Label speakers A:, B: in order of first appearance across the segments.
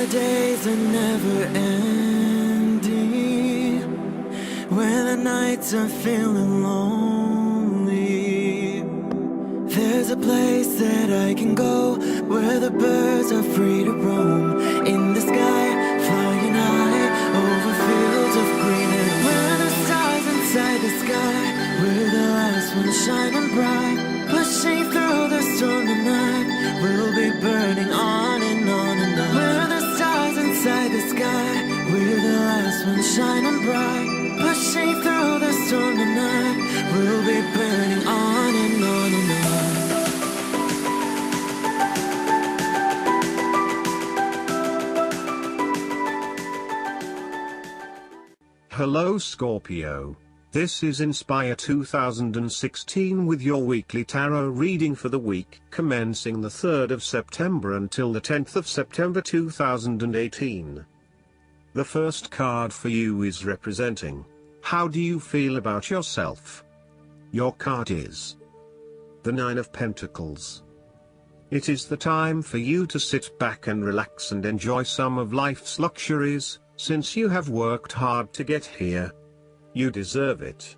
A: the days are never ending, when the nights are feeling lonely, there's a place that I can go, where the birds are free to roam, in the sky, flying high, over fields of green, and where the stars inside the sky, we're the last ones shining bright, pushing through the storm tonight, we'll be burning on and on and on. We're the stars inside the sky, we're the last ones shining bright, pushing through the storm tonight, we'll be burning on and on and on.
B: Hello Scorpio. This is Inspire 2016 with your weekly tarot reading for the week commencing the 3rd of September until the 10th of September 2018. The first card for you is representing, how do you feel about yourself? Your card is the 9 of Pentacles. It is the time for you to sit back and relax and enjoy some of life's luxuries, since you have worked hard to get here. You deserve it.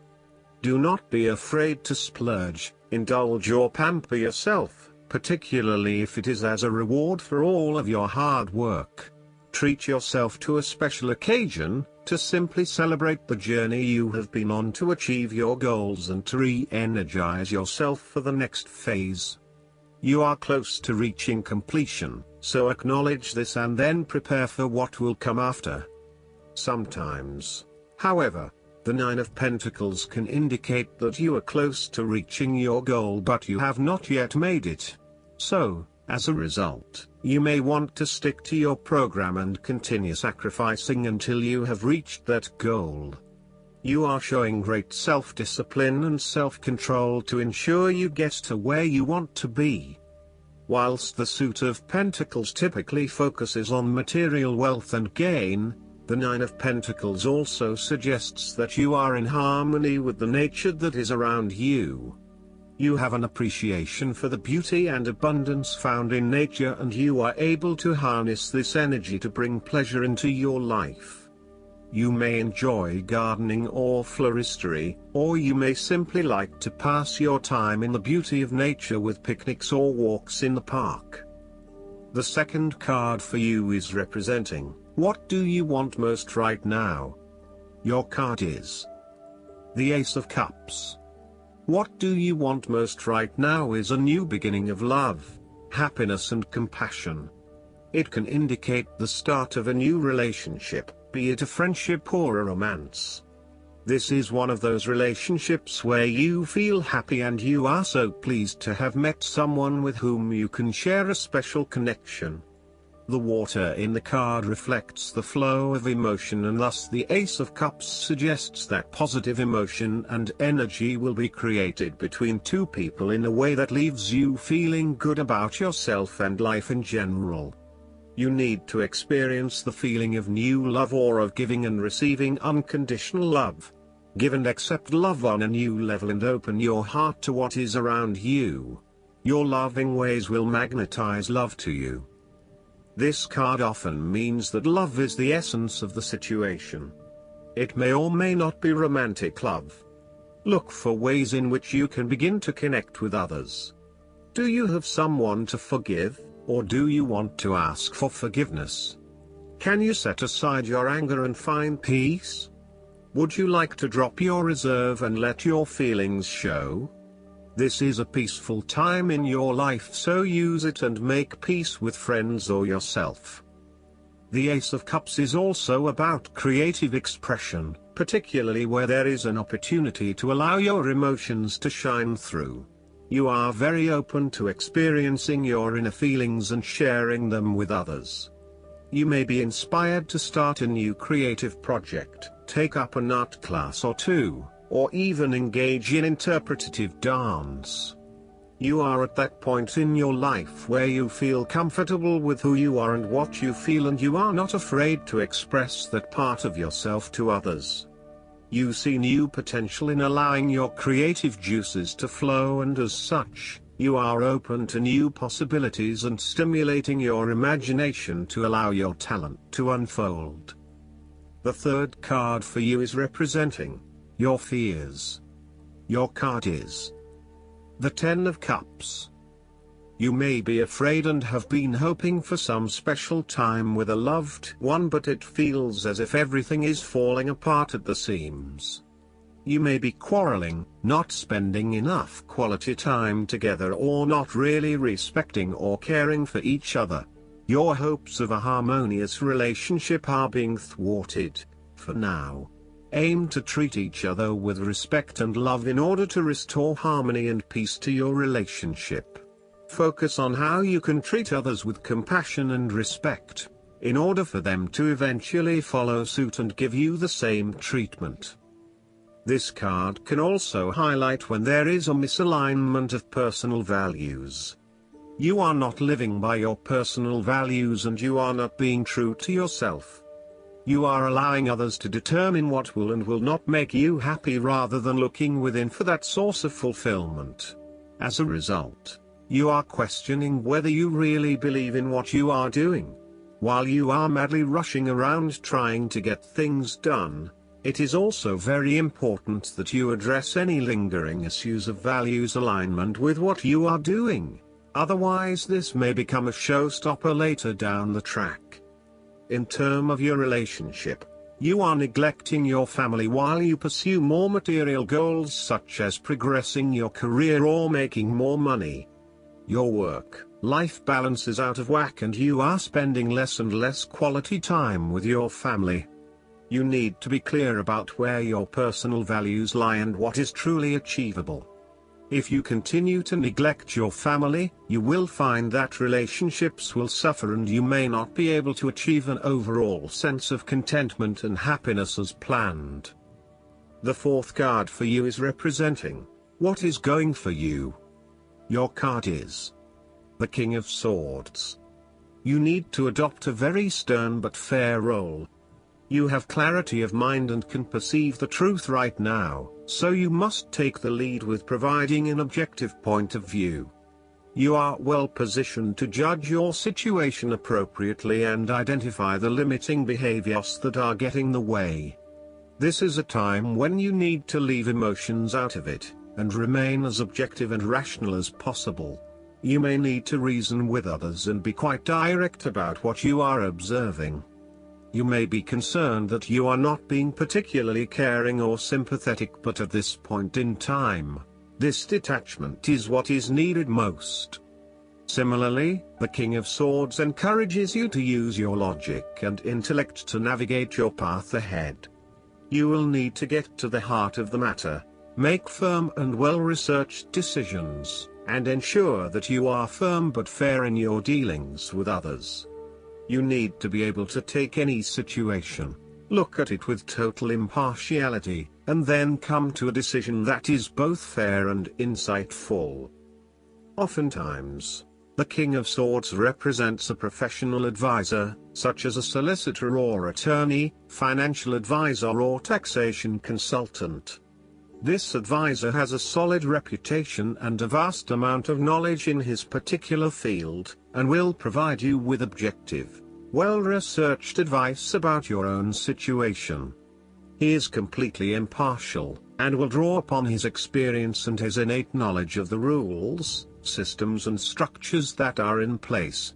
B: Do not be afraid to splurge, indulge or pamper yourself, particularly if it is as a reward for all of your hard work. Treat yourself to a special occasion, to simply celebrate the journey you have been on to achieve your goals and to re-energize yourself for the next phase. You are close to reaching completion, so acknowledge this and then prepare for what will come after. Sometimes, however, the 9 of Pentacles can indicate that you are close to reaching your goal but you have not yet made it. So, as a result, you may want to stick to your program and continue sacrificing until you have reached that goal. You are showing great self-discipline and self-control to ensure you get to where you want to be. Whilst the suit of Pentacles typically focuses on material wealth and gain, the 9 of Pentacles also suggests that you are in harmony with the nature that is around you. You have an appreciation for the beauty and abundance found in nature and you are able to harness this energy to bring pleasure into your life. You may enjoy gardening or floristry, or you may simply like to pass your time in the beauty of nature with picnics or walks in the park. The second card for you is representing, what do you want most right now? Your card is the Ace of Cups. What do you want most right now is a new beginning of love, happiness and compassion. It can indicate the start of a new relationship, be it a friendship or a romance. This is one of those relationships where you feel happy and you are so pleased to have met someone with whom you can share a special connection. The water in the card reflects the flow of emotion and thus the Ace of Cups suggests that positive emotion and energy will be created between two people in a way that leaves you feeling good about yourself and life in general. You need to experience the feeling of new love or of giving and receiving unconditional love. Give and accept love on a new level and open your heart to what is around you. Your loving ways will magnetize love to you. This card often means that love is the essence of the situation. It may or may not be romantic love. Look for ways in which you can begin to connect with others. Do you have someone to forgive, or do you want to ask for forgiveness? Can you set aside your anger and find peace? Would you like to drop your reserve and let your feelings show? This is a peaceful time in your life, so use it and make peace with friends or yourself. The Ace of Cups is also about creative expression, particularly where there is an opportunity to allow your emotions to shine through. You are very open to experiencing your inner feelings and sharing them with others. You may be inspired to start a new creative project, take up an art class or two, or even engage in interpretative dance. You are at that point in your life where you feel comfortable with who you are and what you feel, and you are not afraid to express that part of yourself to others. You see new potential in allowing your creative juices to flow, and as such, You are open to new possibilities and stimulating your imagination to allow your talent to unfold. The third card for you is representing your fears. Your card is the Ten of Cups. You may be afraid and have been hoping for some special time with a loved one, but it feels as if everything is falling apart at the seams. You may be quarreling, not spending enough quality time together, or not really respecting or caring for each other. Your hopes of a harmonious relationship are being thwarted, for now. Aim to treat each other with respect and love in order to restore harmony and peace to your relationship. Focus on how you can treat others with compassion and respect, in order for them to eventually follow suit and give you the same treatment. This card can also highlight when there is a misalignment of personal values. You are not living by your personal values and you are not being true to yourself. You are allowing others to determine what will and will not make you happy rather than looking within for that source of fulfillment. As a result, you are questioning whether you really believe in what you are doing. While you are madly rushing around trying to get things done, it is also very important that you address any lingering issues of values alignment with what you are doing. Otherwise, this may become a showstopper later down the track. In terms of your relationship, you are neglecting your family while you pursue more material goals such as progressing your career or making more money. Your work-life balance is out of whack and you are spending less and less quality time with your family. You need to be clear about where your personal values lie and what is truly achievable. If you continue to neglect your family, you will find that relationships will suffer and you may not be able to achieve an overall sense of contentment and happiness as planned. The fourth card for you is representing what is going for you. Your card is the King of Swords. You need to adopt a very stern but fair role. You have clarity of mind and can perceive the truth right now, so you must take the lead with providing an objective point of view. You are well positioned to judge your situation appropriately and identify the limiting behaviors that are getting in the way. This is a time when you need to leave emotions out of it, and remain as objective and rational as possible. You may need to reason with others and be quite direct about what you are observing. You may be concerned that you are not being particularly caring or sympathetic, but at this point in time, this detachment is what is needed most. Similarly, the King of Swords encourages you to use your logic and intellect to navigate your path ahead. You will need to get to the heart of the matter, make firm and well-researched decisions, and ensure that you are firm but fair in your dealings with others. You need to be able to take any situation, look at it with total impartiality, and then come to a decision that is both fair and insightful. Oftentimes, the King of Swords represents a professional advisor, such as a solicitor or attorney, financial advisor or taxation consultant. This advisor has a solid reputation and a vast amount of knowledge in his particular field, and will provide you with objective, well-researched advice about your own situation. He is completely impartial, and will draw upon his experience and his innate knowledge of the rules, systems and structures that are in place.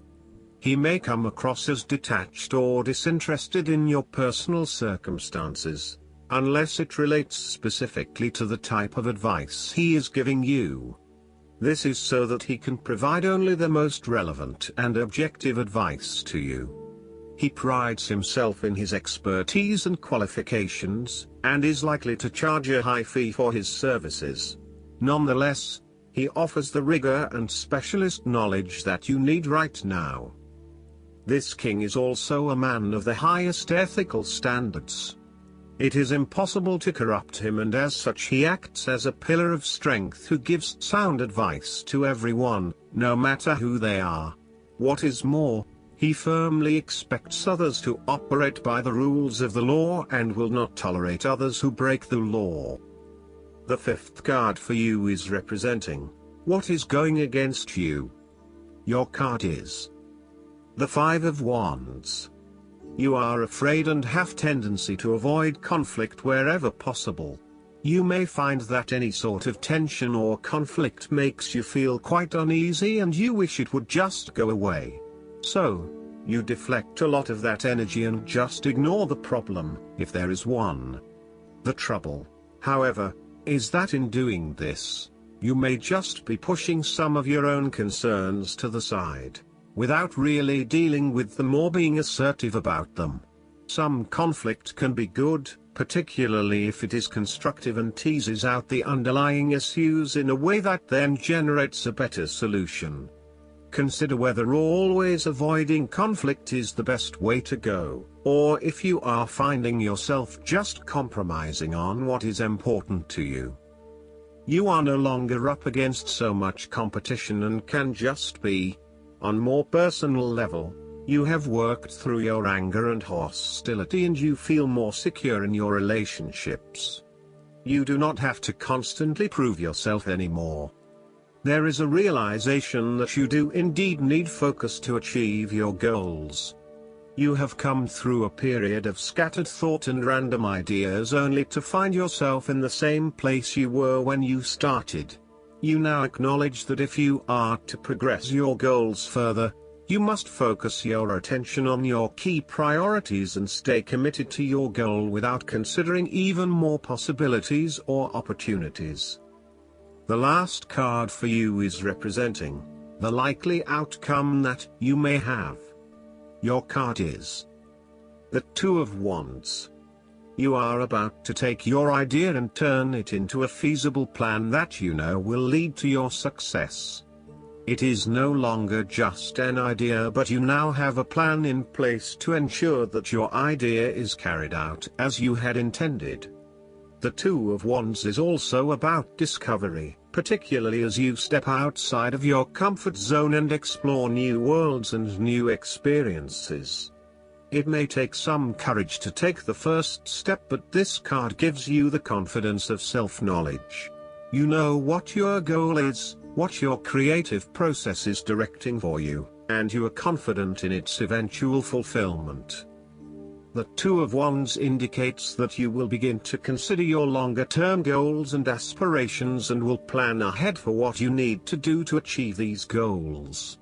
B: He may come across as detached or disinterested in your personal circumstances, unless it relates specifically to the type of advice he is giving you. This is so that he can provide only the most relevant and objective advice to you. He prides himself in his expertise and qualifications, and is likely to charge a high fee for his services. Nonetheless, he offers the rigor and specialist knowledge that you need right now. This king is also a man of the highest ethical standards. It is impossible to corrupt him, and as such he acts as a pillar of strength who gives sound advice to everyone, no matter who they are. What is more, he firmly expects others to operate by the rules of the law and will not tolerate others who break the law. The fifth card for you is representing What is going against you? Your card is the Five of Wands. You are afraid and have tendency to avoid conflict wherever possible. You may find that any sort of tension or conflict makes you feel quite uneasy and you wish it would just go away. So, you deflect a lot of that energy and just ignore the problem, if there is one. The trouble, however, is that in doing this, you may just be pushing some of your own concerns to the side, without really dealing with them or being assertive about them. Some conflict can be good, particularly if it is constructive and teases out the underlying issues in a way that then generates a better solution. Consider whether always avoiding conflict is the best way to go, or if you are finding yourself just compromising on what is important to you. You are no longer up against so much competition and can just be. On more personal level, you have worked through your anger and hostility and you feel more secure in your relationships. You do not have to constantly prove yourself anymore. There is a realization that you do indeed need focus to achieve your goals. You have come through a period of scattered thought and random ideas only to find yourself in the same place you were when you started. You now acknowledge that if you are to progress your goals further, you must focus your attention on your key priorities and stay committed to your goal without considering even more possibilities or opportunities. The last card for you is representing the likely outcome that you may have. Your card is the Two of Wands. You are about to take your idea and turn it into a feasible plan that you know will lead to your success. It is no longer just an idea, but you now have a plan in place to ensure that your idea is carried out as you had intended. The Two of Wands is also about discovery, particularly as you step outside of your comfort zone and explore new worlds and new experiences. It may take some courage to take the first step, but this card gives you the confidence of self-knowledge. You know what your goal is, what your creative process is directing for you, and you are confident in its eventual fulfillment. The Two of Wands indicates that you will begin to consider your longer-term goals and aspirations and will plan ahead for what you need to do to achieve these goals.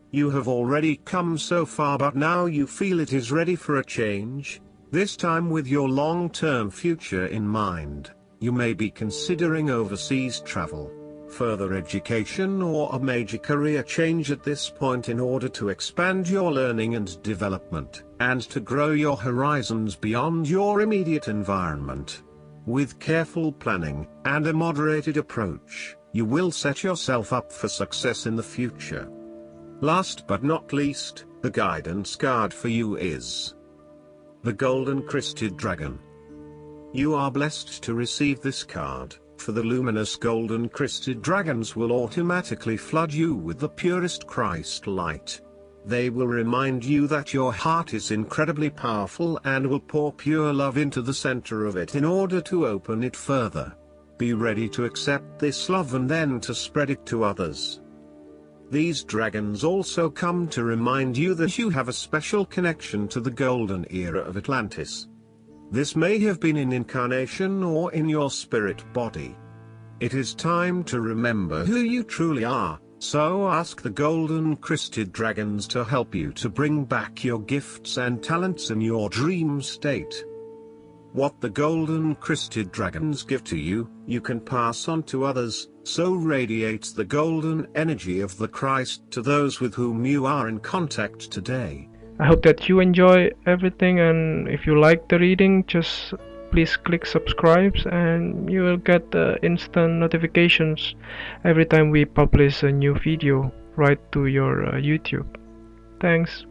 B: You have already come so far, but now you feel it is ready for a change, this time with your long-term future in mind. You may be considering overseas travel, further education or a major career change at this point in order to expand your learning and development, and to grow your horizons beyond your immediate environment. With careful planning and a moderated approach, you will set yourself up for success in the future. Last but not least, the guidance card for you is the Golden Crested Dragon. You are blessed to receive this card, for the luminous golden crested dragons will automatically flood you with the purest Christ light. They will remind you that your heart is incredibly powerful and will pour pure love into the center of it in order to open it further. Be ready to accept this love and then to spread it to others. These dragons also come to remind you that you have a special connection to the golden era of Atlantis. This may have been in incarnation or in your spirit body. It is time to remember who you truly are, so ask the golden crested dragons to help you to bring back your gifts and talents in your dream state. What the golden crested dragons give to you, you can pass on to others, so radiates the golden energy of the Christ to those with whom you are in contact today.
C: I hope that you enjoy everything, and if you like the reading, just please click subscribe and you will get instant notifications every time we publish a new video right to your YouTube. Thanks.